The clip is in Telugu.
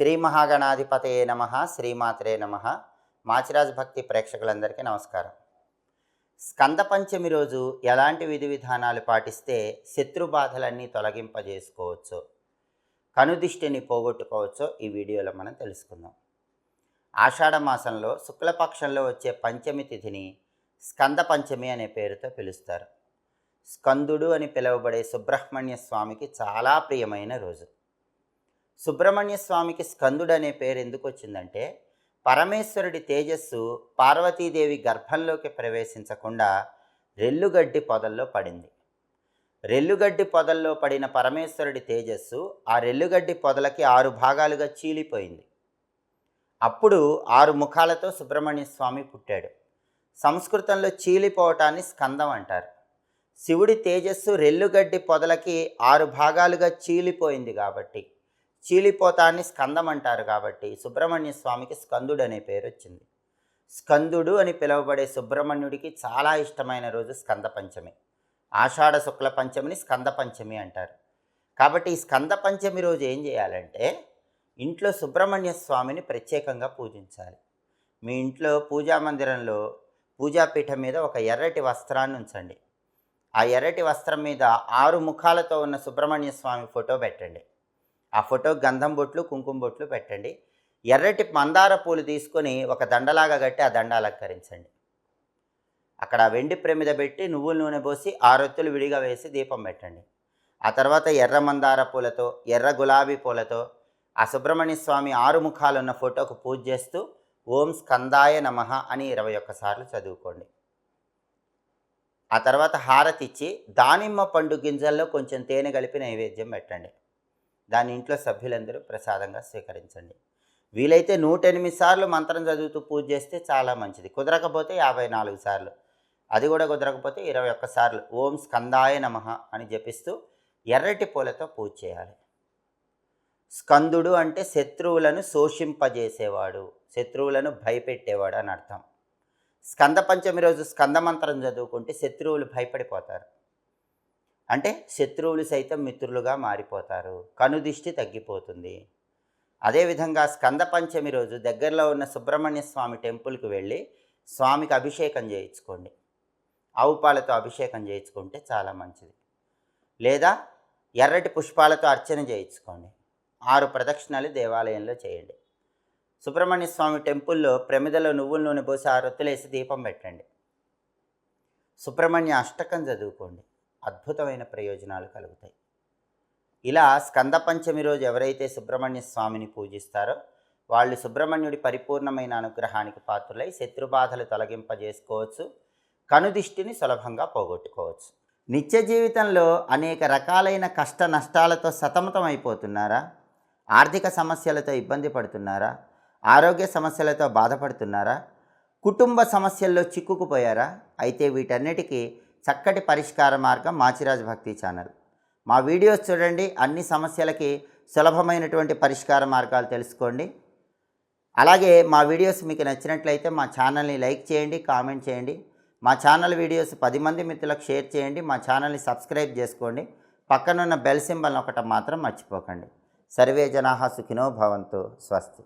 శ్రీ మహాగణాధిపతయే నమః. శ్రీమాత్రే నమః. మాచిరాజ్ భక్తి ప్రేక్షకులందరికీ నమస్కారం. స్కంద పంచమి రోజు ఎలాంటి విధి విధానాలు పాటిస్తే శత్రు బాధలన్నీ తొలగింపజేసుకోవచ్చో, కనుదిష్టిని పోగొట్టుకోవచ్చో ఈ వీడియోలో మనం తెలుసుకుందాం. ఆషాఢ మాసంలో శుక్లపక్షంలో వచ్చే పంచమి తిథిని స్కంద పంచమి అనే పేరుతో పిలుస్తారు. స్కందుడు అని పిలువబడే సుబ్రహ్మణ్య స్వామికి చాలా ప్రియమైన రోజు. సుబ్రహ్మణ్య స్వామికి స్కందుడు అనే పేరు ఎందుకు వచ్చిందంటే, పరమేశ్వరుడి తేజస్సు పార్వతీదేవి గర్భంలోకి ప్రవేశించకుండా రెల్లుగడ్డి పొదల్లో పడింది. రెల్లుగడ్డి పొదల్లో పడిన పరమేశ్వరుడి తేజస్సు ఆ రెల్లుగడ్డి పొదలకి 6 భాగాలుగా చీలిపోయింది. అప్పుడు 6 ముఖాలతో సుబ్రహ్మణ్య స్వామి పుట్టాడు. సంస్కృతంలో చీలిపోవటాన్ని స్కందం అంటారు. శివుడి తేజస్సు రెల్లుగడ్డి పొదలకి 6 భాగాలుగా చీలిపోయింది కాబట్టి, చీలిపోతాన్ని స్కందం అంటారు కాబట్టి సుబ్రహ్మణ్య స్వామికి స్కందుడు అనే పేరు వచ్చింది. స్కందుడు అని పిలువబడే సుబ్రహ్మణ్యుడికి చాలా ఇష్టమైన రోజు స్కంద పంచమి. ఆషాఢ శుక్ల పంచమిని స్కంద పంచమి అంటారు. కాబట్టి ఈ స్కంద పంచమి రోజు ఏం చేయాలంటే, ఇంట్లో సుబ్రహ్మణ్య స్వామిని ప్రత్యేకంగా పూజించాలి. మీ ఇంట్లో పూజా మందిరంలో పూజాపీఠం మీద ఒక ఎర్రటి వస్త్రాన్ని ఉంచండి. ఆ ఎర్రటి వస్త్రం మీద 6 ముఖాలతో ఉన్న సుబ్రహ్మణ్య స్వామి ఫోటో పెట్టండి. ఆ ఫోటో గంధం బొట్లు, కుంకుమ బొట్లు పెట్టండి. ఎర్రటి మందార పూలు తీసుకొని ఒక దండలాగా కట్టి ఆ దండ అలంకరించండి. అక్కడ వెండి ప్రమిద పెట్టి నువ్వుల నూనె పోసి 6 ఒత్తులు విడిగా వేసి దీపం పెట్టండి. ఆ తర్వాత ఎర్ర మందార పూలతో, ఎర్ర గులాబీ పూలతో ఆ సుబ్రహ్మణ్య స్వామి 6 ముఖాలున్న ఫోటోకు పూజ చేస్తూ ఓం స్కందాయ నమః అని 21 సార్లు చదువుకోండి. ఆ తర్వాత హారతి ఇచ్చి దానిమ్మ పండు గింజల్లో కొంచెం తేనె కలిపి నైవేద్యం పెట్టండి. దాని ఇంట్లో సభ్యులందరూ ప్రసాదంగా స్వీకరించండి. వీలైతే 108 సార్లు మంత్రం చదువుతూ పూజ చేస్తే చాలా మంచిది. కుదరకపోతే 54 సార్లు, అది కూడా కుదరకపోతే 21 సార్లు ఓం స్కందాయ నమః అని జపిస్తూ ఎర్రటి పూలతో పూజ చేయాలి. స్కందుడు అంటే శత్రువులను శోషింపజేసేవాడు, శత్రువులను భయపెట్టేవాడు అని అర్థం. స్కంద పంచమి రోజు స్కంద మంత్రం చదువుకుంటే శత్రువులు భయపడిపోతారు. అంటే శత్రువులు సైతం మిత్రులుగా మారిపోతారు, కనుదిష్టి తగ్గిపోతుంది. అదేవిధంగా స్కంద పంచమి రోజు దగ్గరలో ఉన్న సుబ్రహ్మణ్య స్వామి టెంపుల్కి వెళ్ళి స్వామికి అభిషేకం చేయించుకోండి. ఆవు పాలతో అభిషేకం చేయించుకుంటే చాలా మంచిది. లేదా ఎర్రటి పుష్పాలతో అర్చన చేయించుకోండి. 6 ప్రదక్షిణాలు దేవాలయంలో చేయండి. సుబ్రహ్మణ్య స్వామి టెంపుల్లో ప్రమిదలో నువ్వుల నూనె పోసి 6 ఒత్తులేసి దీపం పెట్టండి. సుబ్రహ్మణ్య అష్టకం చదువుకోండి. అద్భుతమైన ప్రయోజనాలు కలుగుతాయి. ఇలా స్కంద పంచమి రోజు ఎవరైతే సుబ్రహ్మణ్య స్వామిని పూజిస్తారో వాళ్ళు సుబ్రహ్మణ్యుడి పరిపూర్ణమైన అనుగ్రహానికి పాత్రులై శత్రుబాధలు తొలగింపజేసుకోవచ్చు, కనుదిష్టిని సులభంగా పోగొట్టుకోవచ్చు. నిత్య జీవితంలో అనేక రకాలైన కష్ట నష్టాలతో సతమతం అయిపోతున్నారా? ఆర్థిక సమస్యలతో ఇబ్బంది పడుతున్నారా? ఆరోగ్య సమస్యలతో బాధపడుతున్నారా? కుటుంబ సమస్యల్లో చిక్కుకుపోయారా? అయితే వీటన్నిటికీ చక్కటి పరిష్కార మార్గం మాచిరాజ్ భక్తి ఛానల్. మా వీడియోస్ చూడండి, అన్ని సమస్యలకి సులభమైనటువంటి పరిష్కార మార్గాలు తెలుసుకోండి. అలాగే మా వీడియోస్ మీకు నచ్చినట్లయితే మా ఛానల్ని లైక్ చేయండి, కామెంట్ చేయండి. మా ఛానల్ వీడియోస్ 10 మంది మిత్రులకు షేర్ చేయండి. మా ఛానల్ని సబ్స్క్రైబ్ చేసుకోండి. పక్కనున్న బెల్ సింబల్ ఒకటి మాత్రం మర్చిపోకండి. సర్వే జనాః సుఖినో భవంతు. స్వస్తి.